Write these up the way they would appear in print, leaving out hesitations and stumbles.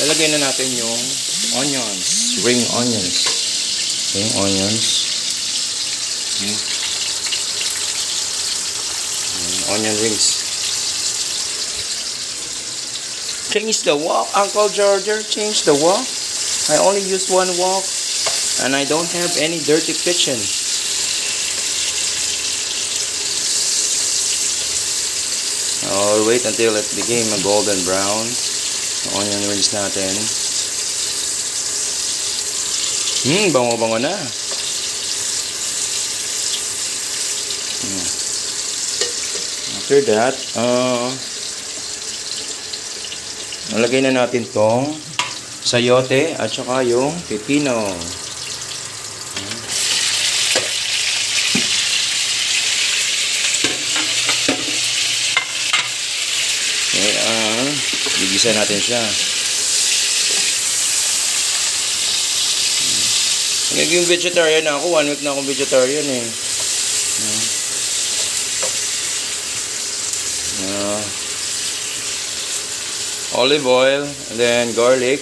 lalagay na natin yung onions, ring onions. Ring onions. Onion rings. Change the wok, Uncle George. Change the wok. I only use one wok, and I don't have any dirty kitchen. I'll wait until it became a golden brown. Onion rings natin. Bango-bango na. After that, nalagay na natin tong sayote at saka yung pipino. Okay, gigisa natin siya. Naging vegetarian na ako. 1 week na akong vegetarian eh. Olive oil, and then garlic,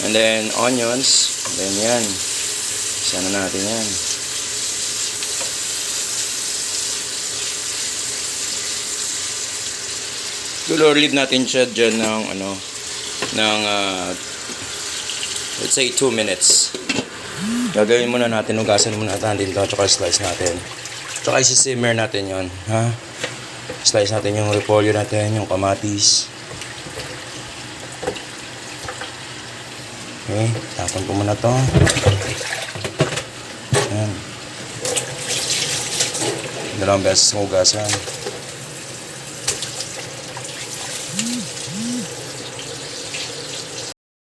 and then onions, and then yan. Isa na natin yan. Siguro leave natin siya dyan ng let's say 2 minutes. Gagawin muna natin, ugasan muna natin ito, tsaka slice natin. Tsaka isi-simmer natin yon, ha? Slice natin yung repolyo natin, yung kamatis. Okay, tapon ko muna to. Ayan. 2 beses ng ugasan.